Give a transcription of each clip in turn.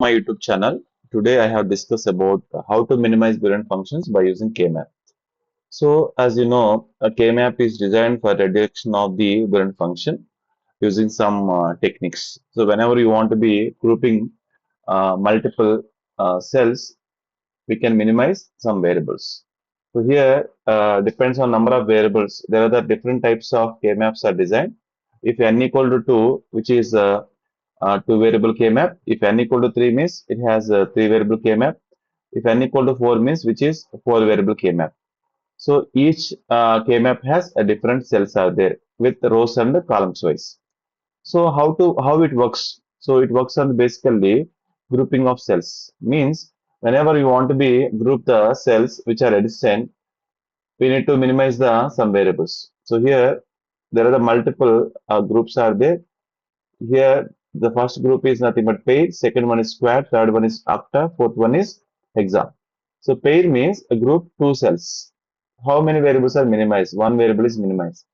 My YouTube channel. Today I have discussed about how to minimize Boolean functions by using Kmap. So as you know, a Kmap is designed for reduction of the Boolean function using some techniques. So whenever you want to be grouping multiple cells, we can minimize some variables. So here depends on number of variables. There are the different types of Kmaps are designed. If n equal to 2, which is two variable K-map. If n equal to 3 means it has a three variable K-map. If n equal to 4 means which is four variable K-map. So each K-map has a different cells are there with rows and columns wise. So how it works? So it works on basically grouping of cells. Means whenever you want to be group the cells which are adjacent, we need to minimize the some variables. So here there are the multiple groups are there. Here, the first group is nothing but pair, second one is square, third one is octa, fourth one is hexa. So pair means a group two cells. How many variables are minimized? One variable is minimized.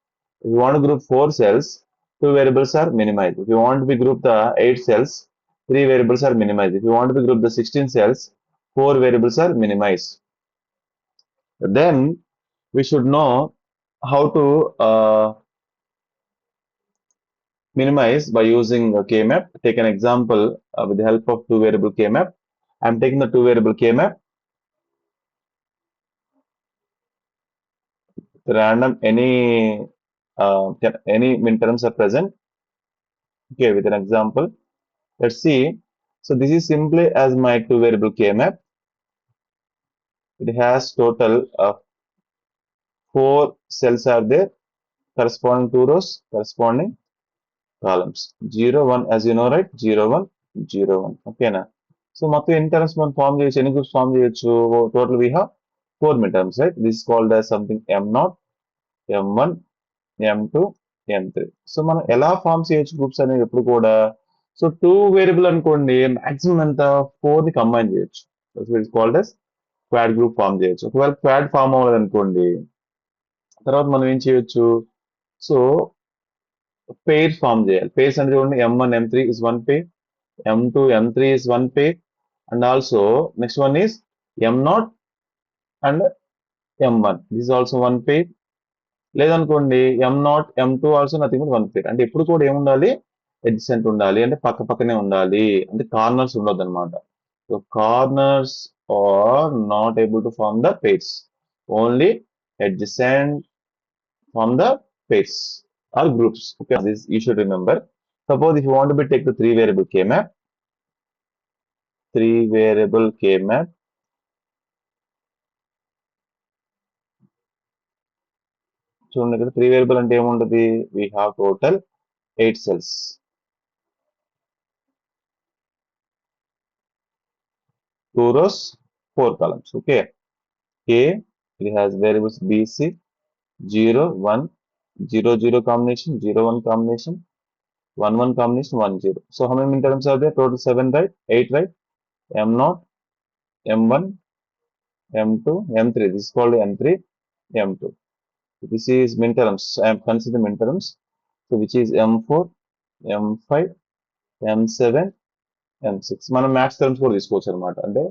If you want to group four cells, two variables are minimized. If you want to be group the eight cells, three variables are minimized. If you want to be group the 16 cells, four variables are minimized. Then we should know how to minimize by using a K-map. Take an example with the help of two variable K-map. I'm taking the two variable K-map. Random any minterms are present. Okay, with an example. Let's see. So this is simply as my two variable K-map. It has total of four cells are there corresponding to rows, corresponding columns. 0, 1 as you know, right? 0, 1, 0, 1. Okay, na? So మొత్తం ఎన్ని terms మనం form చేయొచ్చు ఎన్ని groups form చేయొచ్చు total we have four midterms, right? This is called as something m0, m1, m2, m3. So మనం ఎలా form చేయొచ్చు groups అనేవి ఎప్పుడు కూడా సో టూ వేరియబుల్ అనుకోండి మాక్సిమం ఎంత ఫోర్ ని కంబైన్ చేయొచ్చు it's called as quad group form చేయొచ్చు ఒకవేళ క్వాడ్ ఫామ్ అవ్వదు అనుకోండి తర్వాత మనం ఏం చేయొచ్చు సో పేర్ ఫామ్ చేయాలి పేర్స్ అంటే చూడండి m1 m3 is one pair, m2 m3 is one pair, and also next one is m0 and m1 this is also one pair. లేదనుకోండి m0 m2 also nothing but one pair అంటే ఎప్పుడు కూడా ఏముండాలి ఎడ్జెంట్ ఉండాలి అంటే పక్క పక్కనే ఉండాలి అంటే కార్నర్స్ ఉండొద్దు అనమాట so corners are not able to form the pairs only adjacent form the pairs or groups. Okay, this you should remember. Suppose if you want to be take the three variable K map, చూడండి ఇక్కడ three variable అంటే ఏముంటది we have total 8 cells. Two rows, four columns. Okay. A, it has variables B, C, 0, 1, 0, 0 combination, 0, 1 combination, 1, 1 combination, 1, 0. So how many midterms are there? Total 7, right? 8, right? M0, M1, M2, M3. This is called M3, M2. This is midterms. I am considering midterms. So which is M4, M5, M7, M6. మనం maths terms కూడా తీసుకోవచ్చు అనమాట అంటే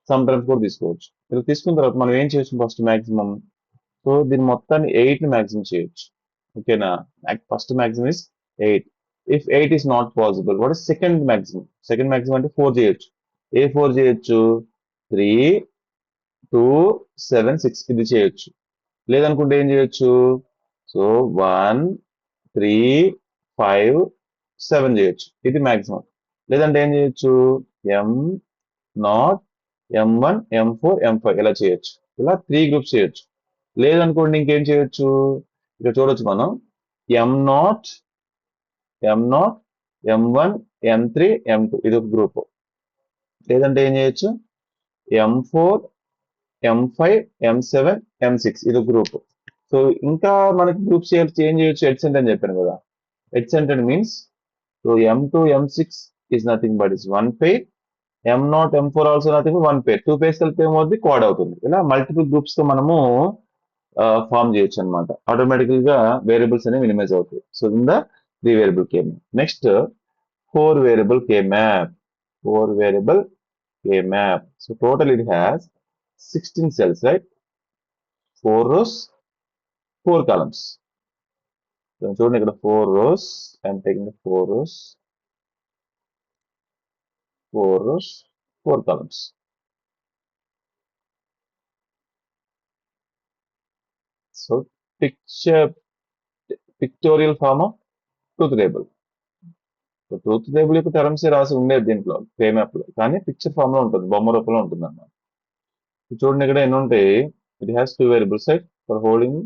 some terms కూడా తీసుకోవచ్చు ఇలా తీసుకున్న తర్వాత మనం ఏం చేయొచ్చు ఫస్ట్ మాక్సిమం సో దీని మొత్తాన్ని 8 ని మాక్సిమం చేయొచ్చు ఓకేనా first maximum is 8 if 8 is not possible what is second maximum అంటే 4 చేయొచ్చు ఏ 4 చేయొచ్చు 3 2 7 6 ఇది చేయొచ్చు లేదనుకుంటే ఏం చేయొచ్చు సో 1 3 5 7 చేయొచ్చు ఇది మాక్సిమం లేదంటే ఏం చేయొచ్చు ఎం నాట్ M1, M4, M5 ఇలా చేయొచ్చు ఇలా త్రీ గ్రూప్స్ చేయొచ్చు లేదనుకోండి ఇంకేం చేయొచ్చు ఇక్కడ చూడొచ్చు మనం M0, M0, M1, M3, M2 ఇది ఒక గ్రూప్ లేదంటే ఏం చేయొచ్చు M4, M5, M7, M6 ఇది ఒక గ్రూప్ సో ఇంకా మనకి గ్రూప్స్ చేంజ్ చేయొచ్చు ఎడ్సెంట్ అని చెప్పాను కదా adjacent means so M2, M6 is nothing but is one pair. M0, M4 also nothing one pair two pairs కలిపితే ఏమవుతుంది క్వాడ్ అవుతుంది ఇలా మల్టిపుల్ గ్రూప్స్ తో మనము ఫామ్ చేయొచ్చు అనమాట ఆటోమేటికల్ గా వేరియబుల్స్ అనేవి మినిమైజ్ అవుతాయి so in the three variable K map next four variable K map 4 variable K map. So total it has 16 cells, right? 4 rows, 4 columns. So చూడండి ఇక్కడ 4 rows. I'm taking the 4 rows, 4 rows, 4 columns. So pictorial form of truth table. So truth table యొక్క terms రాసి ఉండేది దీంట్లో K-map లో, కానీ picture form లో ఉంటుంది, బొమ్మ రూపంలో ఉంటుంది అన్నమాట. చూడండి ఇక్కడ ఎన్ని ఉంటాయి. It has 2 variables right for holding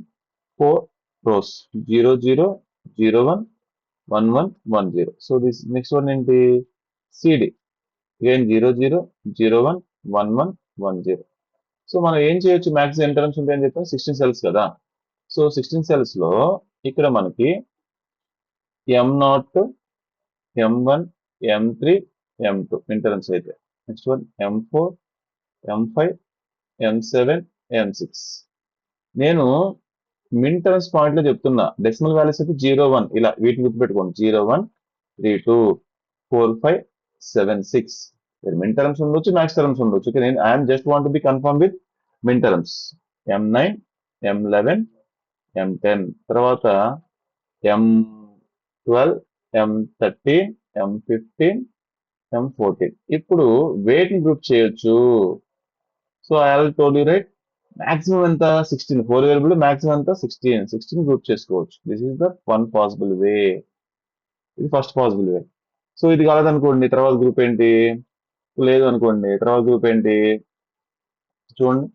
4 rows 0 0 0 1 1 1 1 0. So this next one ఏంటి, సిడి అగైన్ 0 0 0 1 1 1 1 0. సో మనం ఏం చేయొచ్చు, మ్యాక్సిమం ఎన్ని టర్మ్స్ ఉంటాయని చెప్పాం, 16 సెల్స్ కదా. సో 16 సెల్స్ లో ఇక్కడ మనకి M0, M1, M3, M2 interns అయితే, next one M4, M5, M7, M6. నేను మిన్ టర్మ్స్ పాయింట్ లో చెప్తున్నా, డెసిమల్ వాల్యూస్ అయితే 0 1 ఇలా వీటిని గుర్తుపెట్టుకోండి, 0 1 3 2 4 5 7 6. మిన్ టర్మ్స్ ఉండొచ్చు, మ్యాక్స్ టర్మ్స్ ఉండొచ్చు. ఓకే, నేను I'm just want be confirm with min terms. M9, M11, M10, తర్వాత M12, M13, M15, M14. ఇప్పుడు weight ని గ్రూప్ చేయొచ్చు. So I already told you right, maximum ఎంత 16, 4 వేరియబుల్ మాక్సిమం ఎంత 16 group చేసుకోవచ్చు. This is the one possible way, ఇది first possible way. So ఇది కాలేదనుకోండి, తర్వాత గ్రూప్ ఏంటి, లేదు అనుకోండి, తర్వాత గ్రూప్ ఏంటి చూడండి,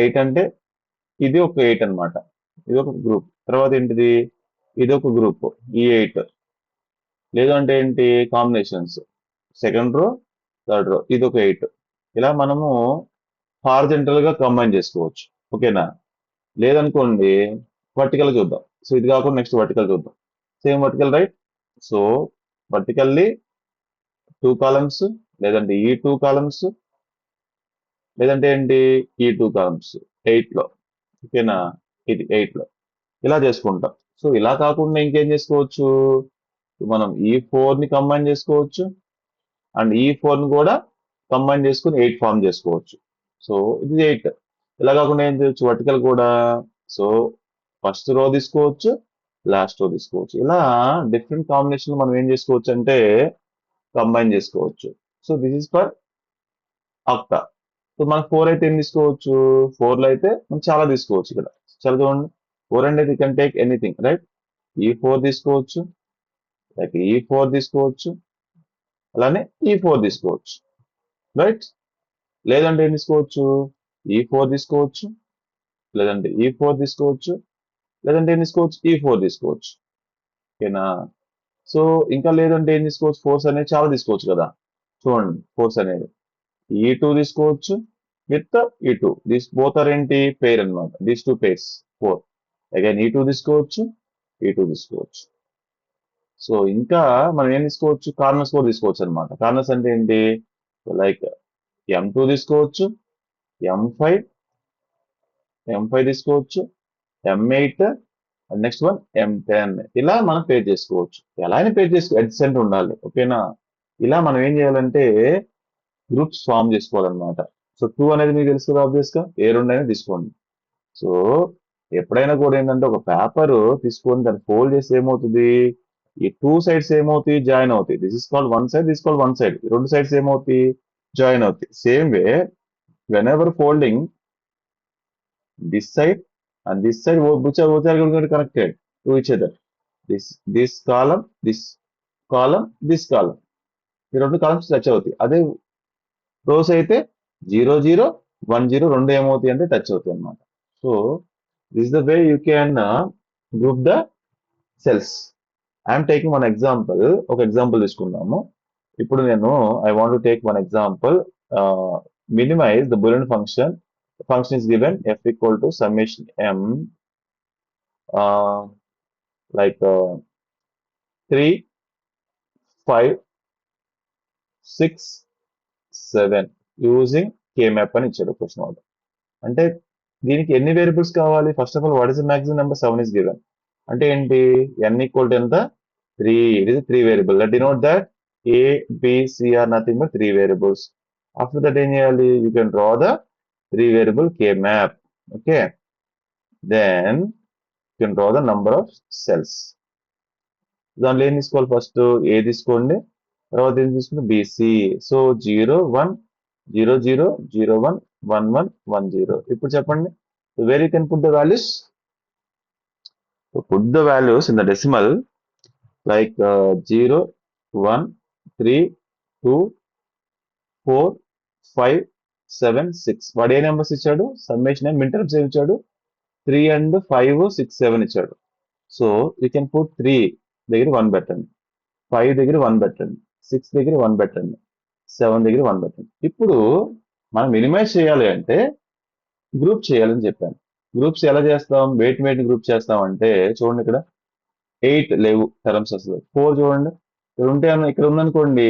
8 అంటే ఇది ఒక 8 అన్నమాట, ఇది ఒక గ్రూప్. తర్వాత ఏంటిది, ఇది ఒక గ్రూప్, ఈ 8. లేదు అంటే ఏంటి, combinations, second row third row, ఇది ఒక 8. ఇలా మనము హారిజంటల్ గా కంబైన్ చేసుకోవచ్చు. ఓకేనా, లేదనుకోండి వర్టికల్ చూద్దాం. సో ఇది కాకుండా నెక్స్ట్ వర్టికల్ చూద్దాం. Same vertical right. So vertically 2 columns, లేదంటే ఈ 2 కాలమ్స్, లేదంటే ఏంటి ఈ 2 కాలమ్స్ 8 లో. ఓకేనా, ఇది 8 లో ఇలా చేసుకుంటాం. సో ఇలా కాకుండా ఇంకేం చేసుకోవచ్చు, మనం ఈ 4 ని కంబైన్ చేసుకోవచ్చు, అండ్ ఈ 4 ని కూడా కంబైన్ చేసుకుని 8 ఫామ్ చేసుకోవచ్చు. సో ఇది 8. ఇలా కాకుండా ఏం చేయొచ్చు, వర్టికల్ కూడా. సో ఫస్ట్ రో తీసుకోవచ్చు, లాస్ట్ రో తీసుకోవచ్చు. ఇలా డిఫరెంట్ కాంబినేషన్ మనం ఏం చేసుకోవచ్చు అంటే కంబైన్ చేసుకోవచ్చు. So this is for octa. So మనకు 4 అయితే ఏం తీసుకోవచ్చు, 4 లో అయితే మనం చాలా తీసుకోవచ్చు. ఇక్కడ చాలా చూడండి, 4 అనేది కెన్ టేక్ ఎనీథింగ్ రైట్. ఈ 4 తీసుకోవచ్చు, లైక్ ఈ 4 తీసుకోవచ్చు, అలానే ఈ 4 తీసుకోవచ్చు రైట్. లేదంటే ఏం తీసుకోవచ్చు, ఈ 4 తీసుకోవచ్చు, లేదంటే ఈ 4 తీసుకోవచ్చు, లేదంటే ఏం తీసుకోవచ్చు, ఈ 4 తీసుకోవచ్చు. ఓకేనా, సో ఇంకా లేదంటే ఏం తీసుకోవచ్చు, ఫోర్స్ అనేది చాలా తీసుకోవచ్చు కదా. చూడండి ఫోర్స్ అనేది ఈ 2 తీసుకోవచ్చు విత్ ఈ 2, దిస్ బోత్ ఆర్ ఏంటి పేర్ అన్నమాట, దీస్ 2 పేర్స్ 4. అగైన్ ఈ 2 తీసుకోవచ్చు, ఈ 2 తీసుకోవచ్చు. సో ఇంకా మనం ఏం తీసుకోవచ్చు, కార్నర్స్ కూడా తీసుకోవచ్చు అనమాట. కార్నర్స్ అంటే ఏంటి, లైక్ M2 తీసుకోవచ్చు, M5, M5 తీసుకోవచ్చు, M8, నెక్స్ట్ వన్ M10. ఇలా మనం పేర్ చేసుకోవచ్చు. ఎలా అయినా పేర్ చేసుకో, అడ్జసెంట్ ఉండాలి. ఓకేనా, ఇలా మనం ఏం చేయాలంటే గ్రూప్స్ ఫామ్ చేసుకోవాలన్నమాట. సో 2 అనేది మీకు తెలుసు కదా, ఆబ్వియస్ గా ఏ 2 అయినా తీసుకోండి. సో ఎప్పుడైనా కూడా ఏంటంటే ఒక పేపర్ తీసుకొని దాన్ని ఫోల్డ్ చేస్తే ఏమవుతుంది, ఈ 2 సైడ్స్ ఏమవుతాయి, జాయిన్ అవుతాయి. This is called one side, this called one side. రెండు సైడ్స్ ఏమవుతాయి, జాయిన్ అవుతాయి. Same way when ever folding this side and this side, which are going to be connected to each other. This column, this column, this column, ఈ రెండు columns touch అవుతాయి. అదే rose అయితే 0 0 1 0 రెండు ఏమవుతాయి అంటే టచ్ అవుతాయి అన్నమాట. So this the way you can group the cells. I'm taking one example, ఒక ఎగ్జాంపుల్ తీసుకుందాము. ఇప్పుడు నేను I want to take one example, minimize the Boolean function. Function is given f equal to summation m, like 3 5 6 7 using k-map అని ఇచ్చాడు question order. అంటే దీనికి ఎన్ని variables కావాలి, first of all what is the maximum number, 7 is given. అంటే ఏంటి, n equal to ఎంత 3, it is 3 variable. That denote that A, B, C are nothing but three variables. After that, you can draw the three variable K map. Okay. Then you can draw the number of cells. దాంట్లో ఏం తీసుకోవాలి first ఏ తీసుకోండి తర్వాత ఏం తీసుకుంటే BC so 0 1 0 0 0 1 1 1 1 0 ఇప్పుడు చెప్పండి where you can put the values put the values in the decimal like 0 1 3 2 4 5 7 6 వాడు ఏ నెంబర్స్ ఇచ్చాడు సమ్మేషన్ మిన్ టర్మ్స్ ఏమి ఇచ్చాడు 3 అండ్ 5 6 7 ఇచ్చాడు సో యూ కెన్ పుట్ 3 దగ్గర 1 పెట్టండి 5 దగ్గర 1 పెట్టండి 6 దగ్గర 1 పెట్టండి 7 దగ్గర 1 పెట్టండి ఇప్పుడు మనం మినిమైజ్ చేయాలి అంటే గ్రూప్ చేయాలని చెప్పాను గ్రూప్స్ ఎలా చేస్తాం వెయిట్ గ్రూప్ చేస్తాం అంటే చూడండి ఇక్కడ 8 లేవు టర్మ్స్ అసలు 4 చూడండి ఇక్కడ ఉందనుకోండి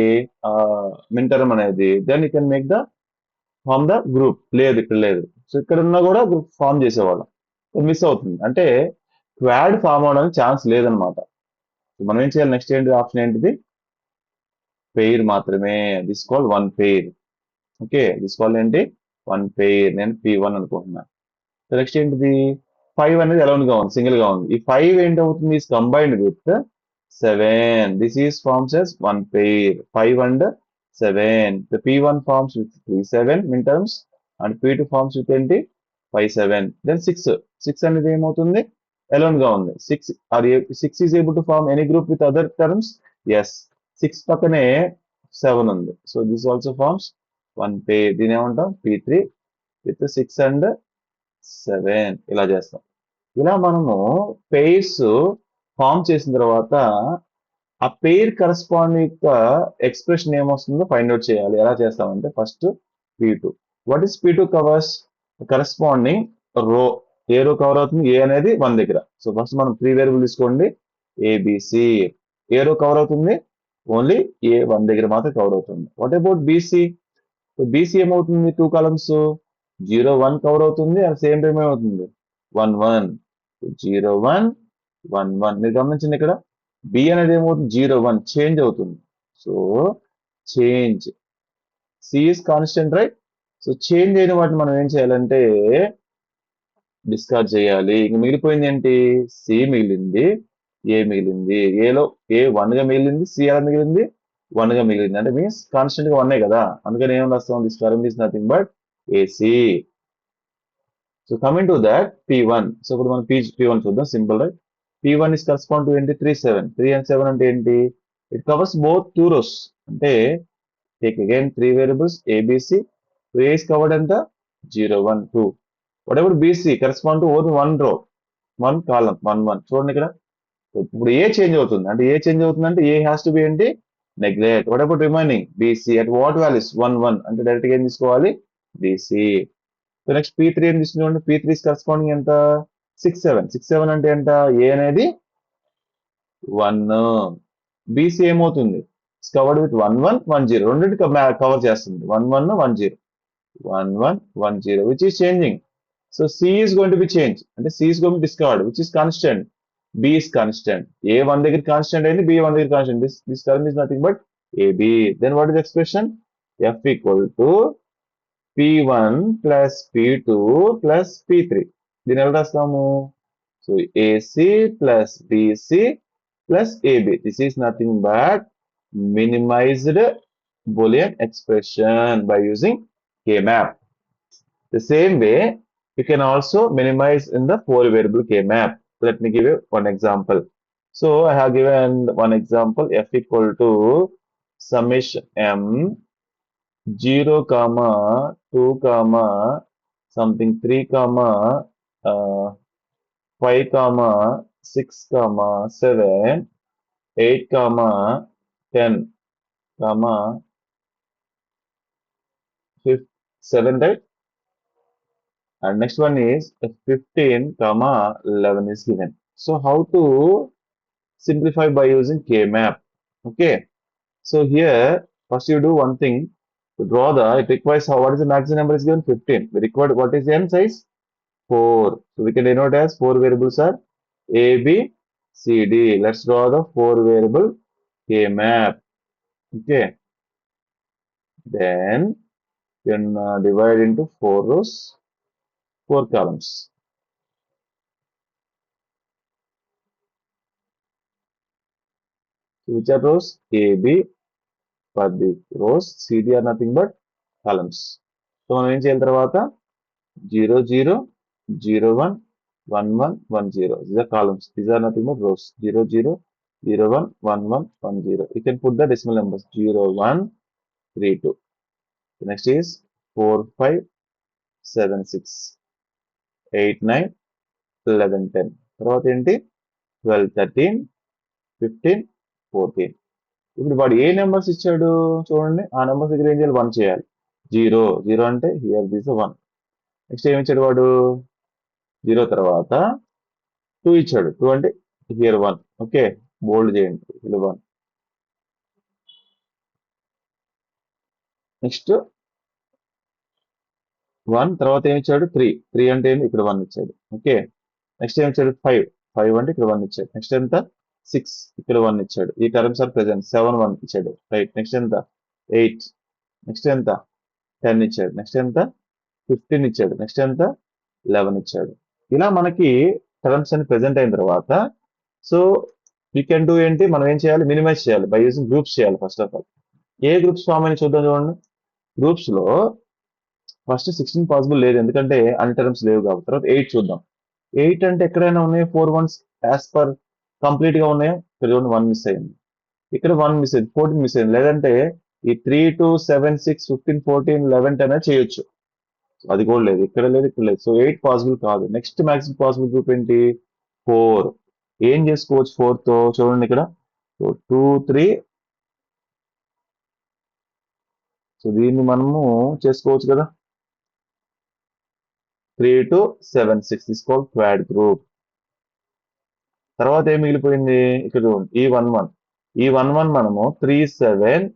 మిన్ టర్మ్ అనేది then you can make the form the group లేదు ఇక్కడ లేదు సో ఇక్కడ ఉన్నా కూడా గ్రూప్ ఫామ్ చేసేవాళ్ళం మిస్ అవుతుంది అంటే క్వాడ్ ఫామ్ అవడానికి ఛాన్స్ లేదనమాట మనం ఏం చేయాలి నెక్స్ట్ ఏంటి ఆప్షన్ ఏంటిది పెయిర్ మాత్రమే this call one pair okay this call ఏంటి వన్ పెయిర్ నేను P1 అనుకుంటున్నా నెక్స్ట్ ఏంటిది 5 అనేది అలౌన్ గా ఉంది సింగిల్ గా ఉంది ఈ 5 ఏంటవుతుంది is combined with 7 this is forms as one pair 5 and 7 the P1 forms with 3 7 min terms and P2 forms with ఏంటి 5 7 then 6 అనేది ఏమవుతుంది అలోన్ గా ఉంది 6 is able to form any group with other terms yes 6 పక్కనే 7 ఉంది so this also forms one pair దీని ఏమంటాం P3 with 6 and 7 ఇలా చేస్తాం ఇలా మనము పెయిర్స్ ఫామ్ చేసిన తర్వాత ఆ పెయిర్ కరస్పాండింగ్ యొక్క ఎక్స్ప్రెషన్ ఏమొస్తుందో ఫైండ్ అవుట్ చేయాలి ఎలా చేస్తామంటే first P2 what is P2 covers corresponding రో ఏ రో కవర్ అవుతుంది ఏ అనేది 1 దగ్గర సో ఫస్ట్ మనం 3 వేరియబుల్ తీసుకోండి ఏబిసి ఏ రో కవర్ అవుతుంది ఓన్లీ ఏ 1 దగ్గర మాత్రం కవర్ అవుతుంది వాట్ అబౌట్ బీసీ బీసీ ఏమవుతుంది 2 కాలమ్స్ 0 1 కవర్ అవుతుంది అండ్ సేమ్ టైం ఏమవుతుంది 1 1 0 1 1 1 మీరు గమనించండి ఇక్కడ బి అనేది ఏమవుతుంది 0 1 చేంజ్ అవుతుంది so change C is constant right so change అయిన వాటిని మనం ఏం చేయాలంటే డిస్కార్డ్ చేయాలి ఇంక మిగిలిపోయింది ఏంటి సి మిగిలింది ఏ మిగిలింది ఏలో ఏ 1 గా మిగిలింది సి ఎలా మిగిలింది 1 గా మిగిలింది అంటే మీన్స్ కాన్స్టెంట్ గా 1 కదా అందుకని ఏం రాస్తాం this term is nothing but AC so coming to that P1 so ఇప్పుడు మనం P1 చూద్దాం simple right P1 is correspond to ఏంటి 3 7 3 and 7 అంటే ఏంటి it covers both two rows అంటే take again 3 variables ABC so A is covered ఎంత 0 1 2 whatever BC correspond to only 1 row 1 కాలం 1 1 చూడండి ఇక్కడ ఇప్పుడు ఏ చేంజ్ అవుతుంది అంటే ఏ చేంజ్ అవుతుంది అంటే ఏ హ్యాస్ టు బి ఏంటి neglect what about remaining BC at what values 1 1 అంటే డైరెక్ట్ గా ఏం తీసుకోవాలి BC సో నెక్స్ట్ P3 ఏం తీసుకున్నాం P3 కరెస్పాండింగ్ ఎంత 6 7 6 7 అంటే ఎంత ఏ అనేది 1 BC ఏమవుతుంది కవర్డ్ విత్ 1 1 1 0 రెండింటి కవర్ చేస్తుంది 1 1 1 0 1 1 1 0 which is changing so C is going to be changed అంటే C is going to be discarded which is constant B is constant A 1 దగ్గర constant అయింది B 1 దగ్గర constant this term is nothing but AB then what is the expression F equal to P1 plus P2 plus P3 దీని ఎలా రాస్తాము so AC plus BC plus AB this is nothing but minimized Boolean expression by using K-map. The same way, you can also minimize in the 4 variable K-map. Let me give you one example. So I have given one example f equal to summation m 0 comma 2 comma something 3 comma 5 comma 6 comma 7 8 comma 10 comma 7 right and next one is 15 comma 11 is given so how to simplify by using K-map okay so here first you do one thing to draw the it requires how what is the maximum number is given 15 we require what is the n size 4 so we can denote as 4 variables are A B C D let's draw the 4 variable K-map Okay, then you can divide into 4 rows, 4 columns. Which are rows? A, B for the rows, C, D are nothing but columns. So మనం ఏం చేయాలి తర్వాత 0, 0, 0, 1, 1, 1, 1, 0. These are columns. These are nothing but rows. 0, 0, 0, 1, 1, 1, 1, 0. You can put the decimal numbers 0, 1, 3, 2. The next is 4, 5, 7, 6, 8, 9, 11, 10. తర్వాత ఏంటి 12, 13, 15, 14. ఇప్పుడు వాడు ఏ numbers ఇచ్చాడు చూడండి. ఆ నెంబర్స్ దగ్గర ఏం చేయాలి 1 చేయాలి. 0, 0 అంటే హియర్ దిస్ 1. నెక్స్ట్ ఏమి ఇచ్చాడు వాడు 0 తర్వాత 2 ఇచ్చాడు. 2 అంటే హియర్ 1. ఓకే, బోల్డ్ చేయండి ఇది 1. నెక్స్ట్ 1 తర్వాత ఏమి ఇచ్చాడు 3. 3 అంటే ఏంటి ఇక్కడ 1 ఇచ్చాడు. ఓకే, నెక్స్ట్ ఏమి ఇచ్చాడు 5. 5 అంటే ఇక్కడ 1 ఇచ్చాడు. నెక్స్ట్ ఎంత 6 ఇక్కడ 1 ఇచ్చాడు. ఈ టర్మ్స్ ఆర్ ప్రెసెంట్ 7, 1 ఇచ్చాడు. రైట్, నెక్స్ట్ ఎంత 8. నెక్స్ట్ ఎంత 10 ఇచ్చాడు. నెక్స్ట్ ఎంత 15 ఇచ్చాడు. నెక్స్ట్ ఎంత 11 ఇచ్చాడు. ఇలా మనకి టర్మ్స్ అని ప్రెసెంట్ అయిన తర్వాత సో యూ కెన్ డూ ఏంటి మనం ఏం చేయాలి మినిమైజ్ చేయాలి బై యూజింగ్ గ్రూప్స్ చేయాలి. ఫస్ట్ ఆఫ్ ఆల్ ఏ గ్రూప్స్ ఫామ్ అని చూద్దాం చూడండి. గ్రూప్స్ లో ఫస్ట్ 16 పాసిబుల్ లేదు ఎందుకంటే అన్ని టర్మ్స్ లేవు కాబట్టి. తర్వాత 8 చూద్దాం. 8 అంటే ఎక్కడైనా ఉన్నాయి 4 1s యాజ్ పర్ కంప్లీట్ గా ఉన్నాయా? ఇక్కడ చూడండి 1 మిస్ అయింది, ఇక్కడ 1 మిస్ అయింది, 14 మిస్ అయింది. లేదంటే ఈ 3 2 7 6 15 14 11 10 అనేది చేయొచ్చు. అది కూడా లేదు, ఇక్కడ లేదు, ఇక్కడ లేదు. సో 8 పాసిబుల్ కాదు. నెక్స్ట్ మ్యాక్సిమం పాసిబుల్ గ్రూప్ ఏంటి 4. ఏం చేసుకోవచ్చు 4 తో చూడండి ఇక్కడ. సో 2 3. సో దీన్ని మనము చేసుకోవచ్చు కదా 3 2 7 6 తీసుకోవాలి క్వాడ్ గ్రూప్. తర్వాత ఏం మిగిలిపోయింది ఇక్కడ చూడండి ఈ 1 1. ఈ 1 1 మనము 3 7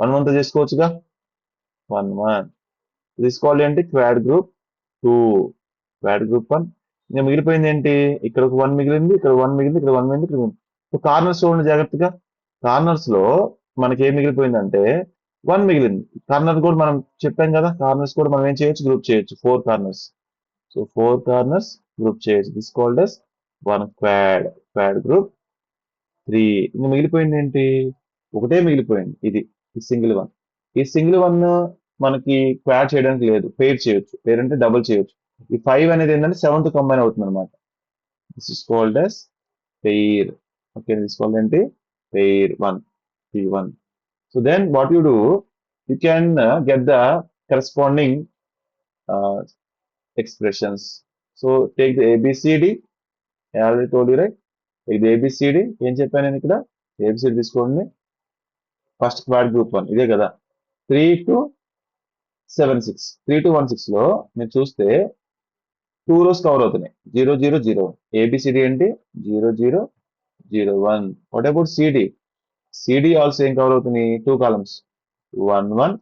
1 1 తో చేసుకోవచ్చుగా 1 1 తీసుకోవాలి అంటే క్వాడ్ గ్రూప్ 2, క్వాడ్ గ్రూప్ 1. ఇంకా మిగిలిపోయింది ఏంటి ఇక్కడ ఒక 1 మిగిలింది, ఇక్కడ 1 మిగిలింది, ఇక్కడ 1 మిగిలింది, ఇక్కడ 1. సో కార్నర్స్ చూడండి జాగ్రత్తగా. కార్నర్స్ లో మనకి ఏం మిగిలిపోయిందంటే 1 మిగిలింది. కార్నర్ కూడా మనం చెప్పాం కదా, కార్నర్స్ కూడా మనం ఏం చేయొచ్చు గ్రూప్ చేయొచ్చు 4 కార్నర్స్. సో 4 కార్నర్స్ గ్రూప్ చేయొచ్చు. This called as 1 quad, quad group 3. ఇంకా మిగిలిపోయింది ఏంటి ఒకటే మిగిలిపోయింది ఇది ఈ సింగిల్ 1. ఈ సింగిల్ 1 మనకి క్వాడ్ చేయడానికి లేదు, పేర్ చేయొచ్చు. పేర్ అంటే డబుల్ చేయొచ్చు. ఈ 5 అనేది ఏంటంటే 7 తో కంబైన్ అవుతుంది అనమాట. This is called as pair. Okay, this called ఏంటి pair 1 P1. So then what you do, you can get the corresponding uh, expressions. So take the ABCD. I already told you, right? Take the ABCD. ఏం చెప్పాను నేను ఇక్కడ ABCD తీసుకోండి. First quad group 1 ఇదే కదా 3 to 7 6. 3 to 1 6 లో మీరు చూస్తే 2 rows కవర్ అవుతున్నాయి 0 0 0 1. ABCD ఏంటి 0 0 0 1. What about CD? CD also ఏం కవర్ అవుతుంది 2 కాలమ్స్ 1 1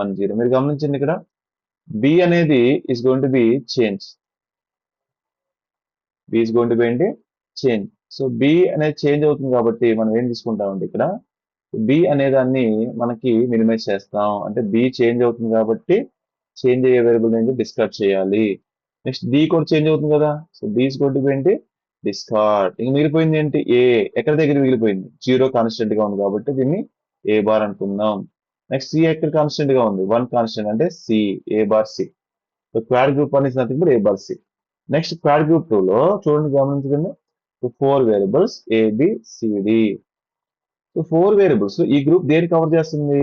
1 0. మీరు గమనించండి ఇక్కడ B అనేది is going to be change. B is going to be ఏంటి చేంజ్. సో B అనేది చేంజ్ అవుతుంది కాబట్టి మనం ఏం తీసుకుంటామంటే ఇక్కడ B అనే దాన్ని మనకి మినిమైజ్ చేస్తాం. అంటే B చేంజ్ అవుతుంది కాబట్టి చేంజ్ అయ్యే వేరియబుల్ ఏంటి డిస్కార్డ్ చేయాలి. నెక్స్ట్ D కూడా చేంజ్ అవుతుంది కదా. So B is going to be ఏంటి డిస్కార్డ్. ఇంక మిగిలిపోయింది ఏంటి A. ఎక్కడ దగ్గర మిగిలిపోయింది 0 కాన్స్టెంట్ గా ఉంది కాబట్టి దీన్ని A బార్ అనుకుందాం. నెక్స్ట్ C ఎక్కడ కాన్స్టెంట్ గా ఉంది 1 కాన్స్టెంట్ అంటే C, A bar C. So quad group 1 is nothing but A bar C. Next quad group 2 లో చూడండి గమనించండి 4 వేరియబుల్స్ ABCD. సో 4 వేరియబుల్స్ ఈ గ్రూప్ దేని కవర్ చేస్తుంది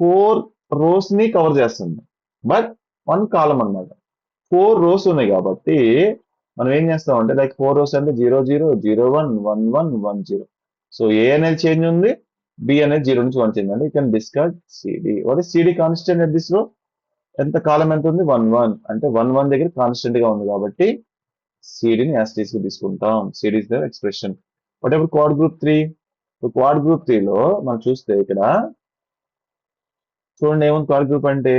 4 రోస్ ని కవర్ చేస్తుంది బట్ 1 కాలం అన్నమాట. 4 రోస్ ఉన్నాయి కాబట్టి మనం ఏం చేస్తాం అంటే లైక్ 4 రోస్ అంటే 0 0 0 1 1 1 1 0. సో A అనేది చేంజ్ ఉంది, B అనేది 0 నుంచి 1 చేంజ్ ఉంది. You can discard CD. What is CD constant at this రో? ఎంత కాలం ఎంత ఉంది 1 1 అంటే 1 1 దగ్గర కాన్స్టెంట్ గా ఉంది కాబట్టి సిడిని యాస్టీస్ గా తీసుకుంటాం. CD is the expression. Whatever quad group 3. Quad group 3 లో మనం చూస్తే ఇక్కడ చూడండి ఏముంది క్వాడ్ గ్రూప్ అంటే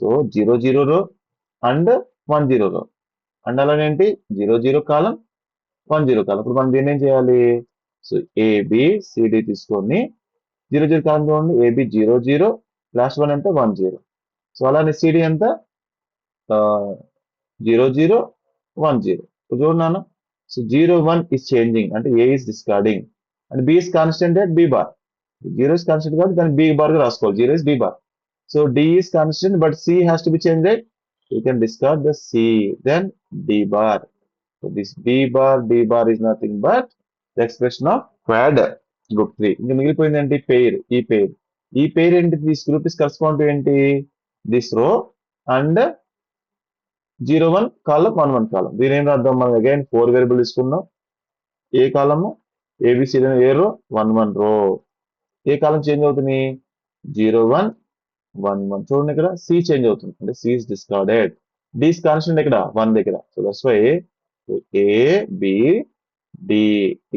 సో 0 0 రో అండ్ 1 0 రో అండ్ అలాగేంటి 0 0 కాలం 1 0 కాలం. ఇప్పుడు మనం దీన్ని ఏం చేయాలి సో ఏబిసిడి తీసుకొని 0 0 కాలం చూడండి, ఏబి 0 0, లాస్ట్ వన్ ఎంత 1 0. సో అలానే సిడి ఎంత 0 0 1 0. చూడండి నాన్న, సో 0 1 is changing అంటే A is discarding and B is constant at B bar. 0 is constant కాబట్టి దాన్ని B bar గా రాసుకోవాలి. 0 is B bar. So D is constant but C has to be changed, right? You can discard the C, then D bar. So this D bar is nothing but the expression of quad group 3. ఇంకా మిగిలిపోయింది ఏంటి, pair. ఈ pair ఏంటి, this group is correspond to ఏంటి, this రో and 0 1 కాలం 1 1 కాలం. దీని ఏం రాద్దాం మనం, అగైన్ 4 వేరియబుల్ తీసుకున్నాం. ఏ కాలము ఏబిసి ఏ రో 1 1 రో. ఏ కాలం చేంజ్ అవుతుంది 0 1 1 1. చూడండి ఇక్కడ సి చేంజ్ అవుతుంది అంటే C is discarded. This constant ఇక్కడ 1 దగ్గర. So that's why A B D.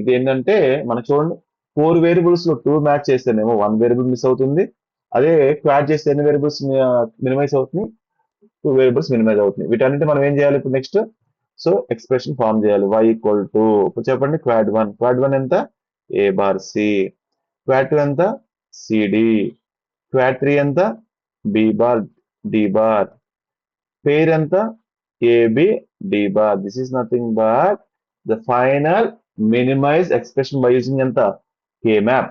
ఇది ఏంటంటే మనకు చూడండి 4 వేరియబుల్స్ లో 2 మ్యాచ్ చేస్తేనేమో 1 వేరియబుల్ మిస్ అవుతుంది. అదే క్వాడ్ చేస్తే ఎన్ని వేరియబుల్స్ మినిమైజ్ అవుతుంది, 2 వేరియబుల్స్ మినిమైజ్ అవుతుంది. వీటన్నిటి మనం ఏం చేయాలి ఇప్పుడు నెక్స్ట్, సో ఎక్స్ప్రెషన్ ఫార్మ్ చేయాలి. y ఈక్వల్ టు ఇప్పుడు చెప్పండి క్వాడ్ వన్ ఎంత, ఏ బార్ సి. క్వాడ్ 2 ఎంత, సిడి. క్వాడ్ 3 ఎంత, B bar D bar. Pair ఎంత, AB D bar. This is nothing but the final minimize expression by using ఎంత, k-map.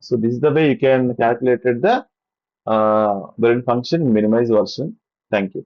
So this is the way you can calculate the Brain function minimize version. Thank you.